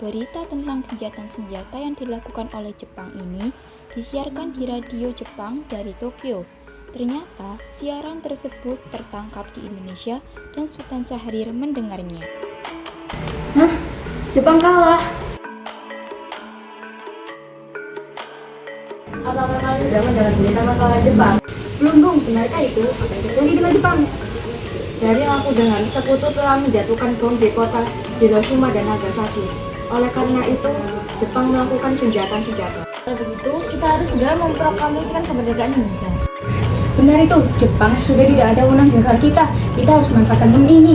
Berita tentang gencatan senjata yang dilakukan oleh Jepang ini disiarkan di radio Jepang dari Tokyo. Ternyata siaran tersebut tertangkap di Indonesia dan Sultan Syahrir mendengarnya. Hah? Jepang kalah? Apakah kalian sudah mendengar berita kekalahan Jepang? Belum Bung, benarkah itu? Apa yang terjadi dengan Jepang? Dari yang aku dengar, sekutu telah menjatuhkan bom di kota Hiroshima dan Nagasaki. Oleh karena itu, Jepang melakukan gencatan senjata. Kalau begitu, kita harus segera memproklamasikan kemerdekaan Indonesia. Benar itu, Jepang sudah tidak ada wewenang di negara kita. Kita harus memanfaatkan bom ini.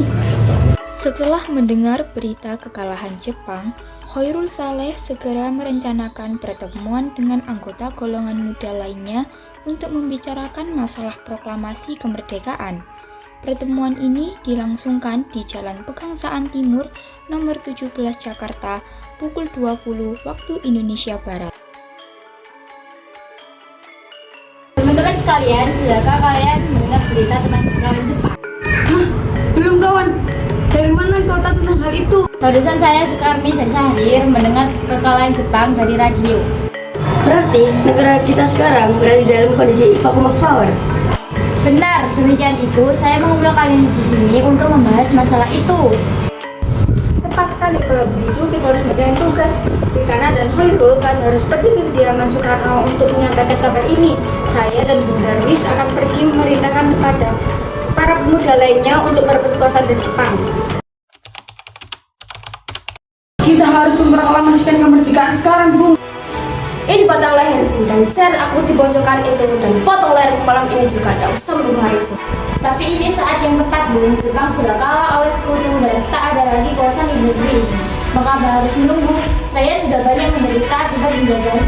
Setelah mendengar berita kekalahan Jepang, Khairul Saleh segera merencanakan pertemuan dengan anggota golongan muda lainnya untuk membicarakan masalah proklamasi kemerdekaan. Pertemuan ini dilangsungkan di Jalan Pegangsaan Timur nomor 17 Jakarta pukul 20 waktu Indonesia Barat. Teman-teman sekalian, sudahkah kalian mendengar berita tentang kekalahan Jepang? Hah? Belum kawan. Dari mana kau tahu tentang hal itu? Barusan saya, Sukarmi dan Syahrir mendengar kekalahan Jepang dari radio. Berarti negara kita sekarang berada dalam kondisi vacuum of power. Benar, demikian itu saya mengumpul kalian di sini untuk membahas masalah itu. Tepat sekali, kalau begitu kita harus mengerjakan tugas. Fikana dan Khairul kan harus pergi ke kediaman Soekarno untuk menyampaikan kabar ini. Saya dan Bung Darwis akan pergi memerintahkan kepada para pemuda lainnya untuk merebut kekuasaan dari Jepang. Kita harus memproklamasikan kemerdekaan sekarang, Bung. Ini dipotong leherku dan share aku dipojokkan itu dan potong leherku malam ini juga, tidak usah menunggu hari esok. Tapi ini saat yang tepat, Bung. Jepang sudah kalah oleh sekutu dan tak ada lagi kawasan di negeri ini. Maka harus menunggu. Rakyat sudah banyak menderita akibat penjajahan.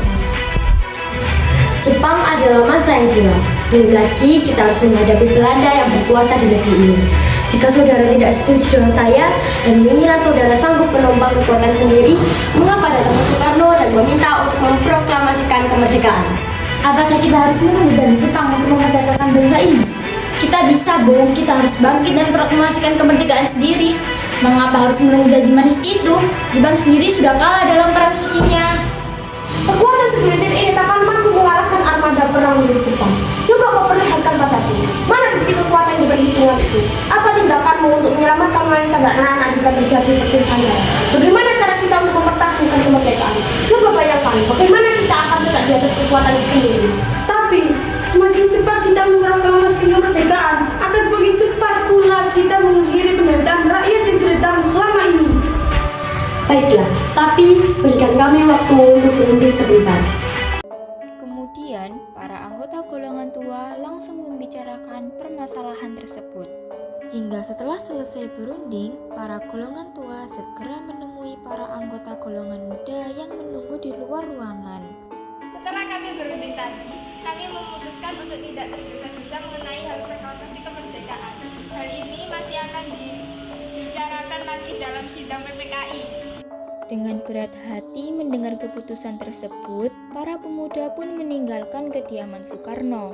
Jepang adalah masa yang silam. Belum lagi kita harus menghadapi Belanda yang berkuasa di negeri ini. Jika saudara tidak setuju dengan saya dan mengira saudara sanggup menumpang kekuatan sendiri, mengapa datang ke Soekarno dan meminta untuk memproklamasikan kemerdekaan? Apakah kita harus menunggu janji Jepang untuk memerdekakan bangsa ini? Kita bisa, Bung. Kita harus bangkit dan proklamasikan kemerdekaan sendiri. Mengapa harus menunggu janji manis itu? Jepang sendiri sudah kalah dalam perang sucinya. Kekuatan segelintir ini takkan mampu mengalahkan armada perang milik Jepang. Coba kau perlihatkan padaku, mana bukti kekuatan yang berhitungan itu? Apa tindakanmu untuk menyelamatkan wanita dan anak-anak jika terjadi pertentangan? Bagaimana cara kita untuk mempertahankan kemerdekaan? Coba bayangkan, bagaimana kita akan tegak di atas kekuatan itu sendiri? Tapi semakin cepat kita memproklamasikan kemerdekaan, akan semakin cepat pula kita mengakhiri penderitaan rakyat yang sudah ditanggung selama ini. Baiklah, tapi berikan kami waktu untuk berhenti sebentar. Kemudian, para anggota golongan tua langsung membicarakan permasalahan tersebut. Hingga setelah selesai berunding, para golongan tua segera menemui para anggota golongan muda yang menunggu di luar ruangan. Setelah kami berunding tadi, kami memutuskan untuk tidak tergesa-gesa mengenai hal proklamasi kemerdekaan. Hal ini masih akan dibicarakan lagi dalam sidang PPKI. Dengan berat hati mendengar keputusan tersebut, para pemuda pun meninggalkan kediaman Soekarno.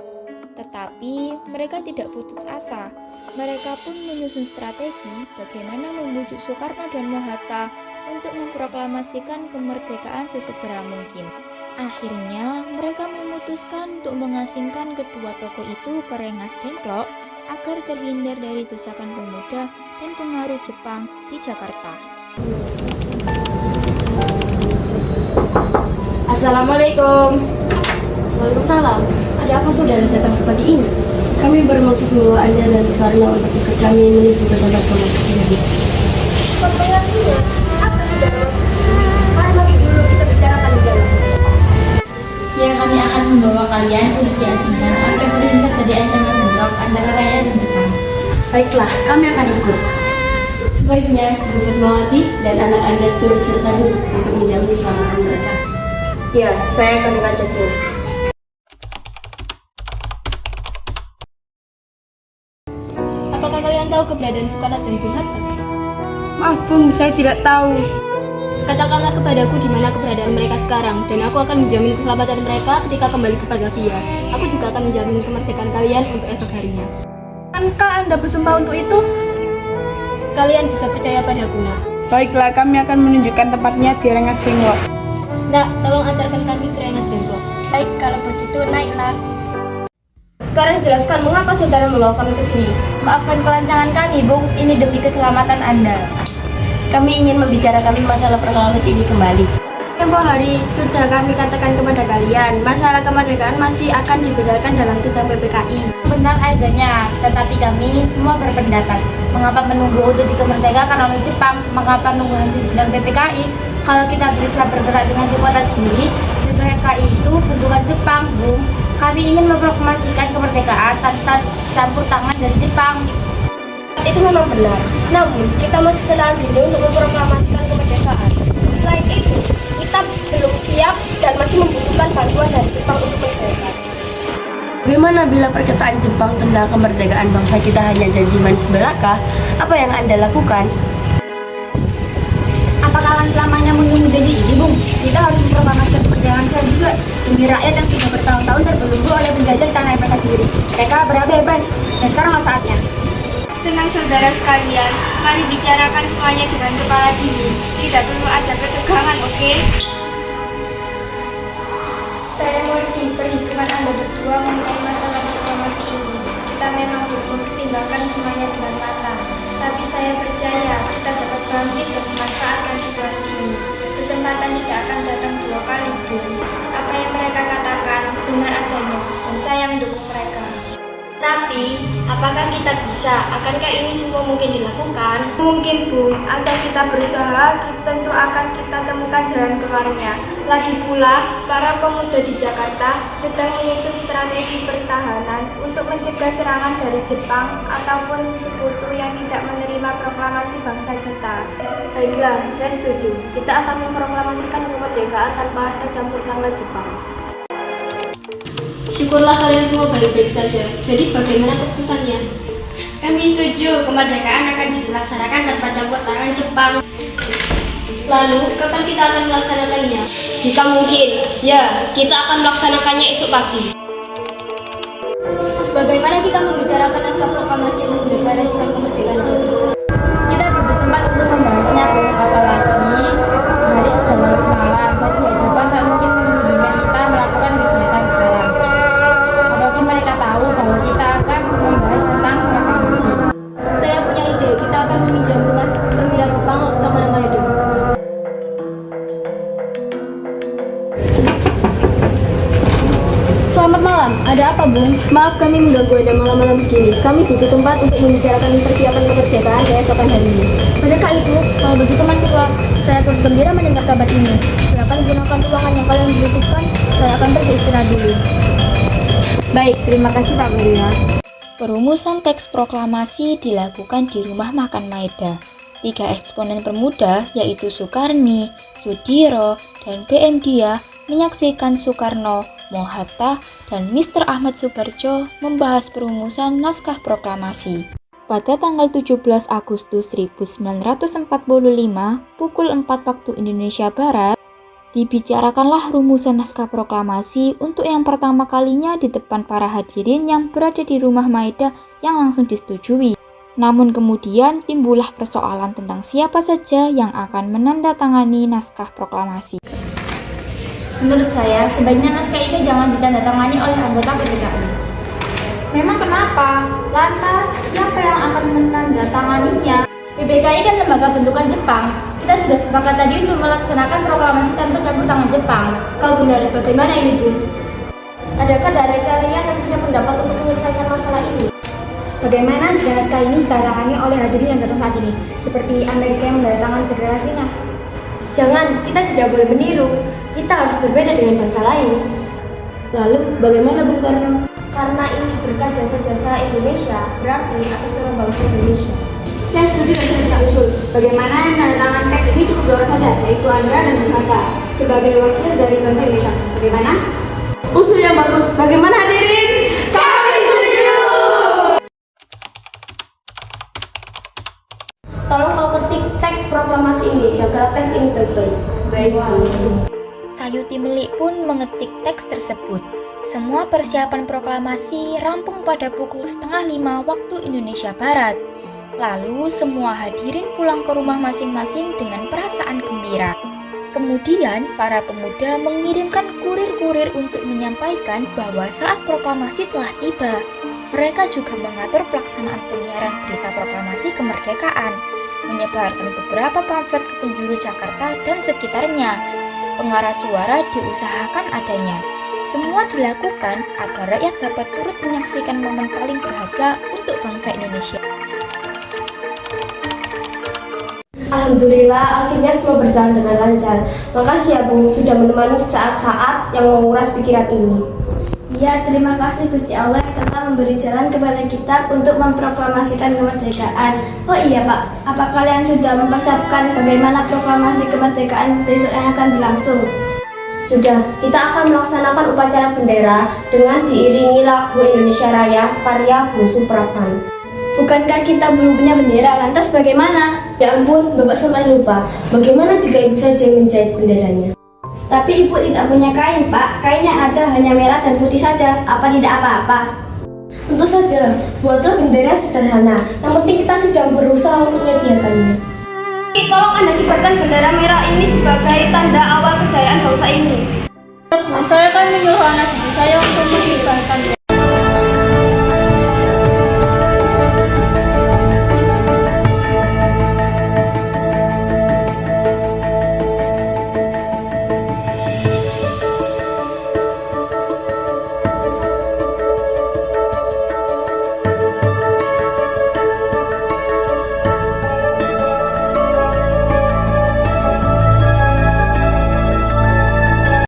Tetapi mereka tidak putus asa. Mereka pun menyusun strategi bagaimana membujuk Soekarno dan Mohatta untuk memproklamasikan kemerdekaan sesegera mungkin. Akhirnya, mereka memutuskan untuk mengasingkan kedua tokoh itu ke Rengas Dengklok agar terhindar dari desakan pemuda dan pengaruh Jepang di Jakarta. Assalamualaikum. Waalaikumsalam. Ada apa saudara datang sepagi ini? Kami bermaksud membawa Anda dan Soekarno untuk ikut kami menuju ke tempat pemakaman. Pertanyaannya, apa saudara maksudnya? Mari masuk dulu kita bicarakan di dalam. Ya, kami akan membawa kalian untuk diasingkan agar terhindar dari ancaman bentrok antara rakyat dan Jepang. Baiklah, kami akan ikut. Sebaiknya Bu Fatmawati dan anak Anda turut serta dulu untuk menjamin keselamatan mereka. Ya, saya akan mengajak Bu. Apakah kalian tahu keberadaan Soekarno dan Bung Hatta? Maaf Bung, saya tidak tahu. Katakanlah kepadaku di mana keberadaan mereka sekarang, dan aku akan menjamin keselamatan mereka ketika kembali ke Batavia. Aku juga akan menjamin kemerdekaan kalian untuk esok harinya. Akankah Anda bersumpah untuk itu? Kalian bisa percaya padaku, Nak. Baiklah, kami akan menunjukkan tempatnya di Rengas Dengklok. Nak, tolong antarkan kami ke Rengas Dengklok. Baik, kalau begitu naiklah. Sekarang jelaskan mengapa saudara membawa kami ke sini. Maafkan kelancangan kami, Bung. Ini demi keselamatan Anda. Kami ingin membicarakan masalah proklamasi ini kembali. Tempo hari sudah kami katakan kepada kalian, masalah kemerdekaan masih akan dibicarakan dalam sidang PPKI. Benar adanya, tetapi kami semua berpendapat, mengapa menunggu untuk dikemerdekakan oleh Jepang? Mengapa menunggu hasil sidang PPKI? Kalau kita bisa bergerak dengan kekuatan sendiri, PPKI itu bentukan Jepang, Bung. Kami ingin memproklamasikan kemerdekaan tanpa campur tangan dari Jepang. Itu memang benar. Namun, kita masih terlalu dini untuk memproklamasikan kemerdekaan. Selain itu, kita belum siap dan masih membutuhkan bantuan dari Jepang untuk merdeka. Bagaimana bila perkataan Jepang tentang kemerdekaan bangsa kita hanya janji manis belaka? Apa yang Anda lakukan? Apakah akan selamanya menunggu janji ini, Bung? Kita harus memproklamasikan kemerdekaan saya juga demi rakyat yang sudah bertahun-tahun terbelenggu oleh penjajah di tanah air mereka sendiri. Mereka berhak bebas, dan sekarang saatnya. Tenang saudara sekalian, mari bicarakan semuanya dengan kepala dingin. Tidak perlu ada ketegangan, oke? Saya mengerti perhitungan Anda berdua mengenai masalah proklamasi ini. Kita memang perlu mempertimbangkan semuanya dengan matang. Tapi saya percaya kita dapat bangkit dan memanfaatkan situasi ini. Kesempatan tidak akan datang dua kali, Bung. Apa yang mereka katakan benar adanya, dan saya mendukung mereka. Tapi, apakah kita bisa? Akankah ini semua mungkin dilakukan? Mungkin, Bung. Asal kita berusaha, tentu akan kita temukan jalan keluarnya. Lagi pula, para pemuda di Jakarta sedang menyusun strategi pertahanan untuk mencegah serangan dari Jepang ataupun sekutu yang tidak menerima proklamasi bangsa kita. Baiklah, saya setuju. Kita akan memproklamasikan kemerdekaan tanpa ada campur tangan Jepang. Syukurlah kalian semua baik-baik saja. Jadi bagaimana keputusannya? Kami setuju, kemerdekaan akan dilaksanakan tanpa campur tangan Jepang. Lalu, kapan kita akan melaksanakannya? Jika mungkin, ya, kita akan melaksanakannya esok pagi. Bagaimana kita membicarakan naskah proklamasi yang mendeklarasikan kemerdekaan kita? Kita butuh tempat untuk membahasnya, Bung. Apalagi hari sudah larut malam, dan pihak Jepang tak mungkin mengizinkan kita melakukan kegiatan sekarang. Apalagi mereka tahu bahwa kita akan membahas tentang proklamasi. Saya punya ide, kita akan meminjam rumah perwira Jepang sama nama Edo. Selamat malam, ada apa, Bung? Maaf kami mengganggu Anda malam-malam begini. Kami butuh tempat untuk membicarakan persiapan kemerdekaan keesokan hari ini. Mereka itu, kalau begitu masuklah. Saya turut gembira mendengar kabar ini. Silakan gunakan ruangan yang kalian butuhkan. Saya akan pergi istirahat dulu. Baik, terima kasih Pak Maria. Perumusan teks proklamasi dilakukan di Rumah Makan Maeda. 3 eksponen pemuda yaitu Soekarni, Sudiro, dan BM Dia menyaksikan Soekarno, Mohatta, dan Mr. Ahmad Subarjo membahas perumusan naskah proklamasi. Pada tanggal 17 Agustus 1945, pukul 4 waktu Indonesia Barat, dibicarakanlah rumusan naskah proklamasi untuk yang pertama kalinya di depan para hadirin yang berada di Rumah Maeda yang langsung disetujui. Namun kemudian timbullah persoalan tentang siapa saja yang akan menandatangani naskah proklamasi. Menurut saya, sebaiknya naskah itu jangan ditandatangani oleh anggota PPKI. Memang kenapa? Lantas, siapa yang akan menandatanganinya? PPKI kan lembaga bentukan Jepang. Kita sudah sepakat tadi untuk melaksanakan proklamasi tanpa campur tangan Jepang. Kau benar, bagaimana ini, Bung? Adakah dari kalian yang punya pendapat untuk menyelesaikan masalah ini? Bagaimana jika naskah ini ditandatangani oleh hadirin yang datang saat ini, seperti Amerika yang menandatangani deklarasinya? Jangan, kita tidak boleh meniru. Kita harus berbeda dengan bangsa lain. Lalu, bagaimana Bung Karno? Karena ini berkat jasa-jasa Indonesia, berarti atas nama bangsa Indonesia. Saya setuju dan saya punya usul. Bagaimana yang menandatangani teks ini cukup 2 orang saja, yaitu Anda dan Bung Hatta, sebagai wakil dari bangsa Indonesia. Bagaimana? Usul yang bagus. Bagaimana hadirin? Kami setuju! Tolong kau ketik teks proklamasi ini. Jagalah teks ini baik-baik. Baik. Sayuti Melik pun mengetik teks tersebut. Semua persiapan proklamasi rampung pada pukul 4:30 waktu Indonesia Barat. Lalu semua hadirin pulang ke rumah masing-masing dengan perasaan gembira. Kemudian para pemuda mengirimkan kurir-kurir untuk menyampaikan bahwa saat proklamasi telah tiba. Mereka juga mengatur pelaksanaan penyiaran berita proklamasi kemerdekaan, menyebarkan beberapa pamflet ke penjuru Jakarta dan sekitarnya. Pengarah suara diusahakan adanya. Semua dilakukan agar rakyat dapat turut menyaksikan momen paling berharga untuk bangsa Indonesia. Alhamdulillah, akhirnya semua berjalan dengan lancar. Makasih ya Bung, sudah menemani saat-saat yang menguras pikiran ini. Iya, terima kasih Gusti Allah yang telah memberi jalan kepada kita untuk memproklamasikan kemerdekaan. Oh iya Pak, apa kalian sudah mempersiapkan bagaimana proklamasi kemerdekaan besok yang akan berlangsung? Sudah, kita akan melaksanakan upacara bendera dengan diiringi lagu Indonesia Raya karya Bung Supratman. Bukankah kita belum punya bendera, lantas bagaimana? Ya ampun, Bapak sampai lupa. Bagaimana jika Ibu saja yang menjahit benderanya? Tapi Ibu tidak punya kain, Pak. Kain yang ada hanya merah dan putih saja. Apa tidak apa-apa? Tentu saja, buatlah bendera sederhana. Yang penting kita sudah berusaha untuk menyediakannya. Tolong Anda kibarkan bendera merah ini sebagai tanda awal kejayaan bangsa ini. Saya akan menyuruh anak didik saya untuk mengibarkan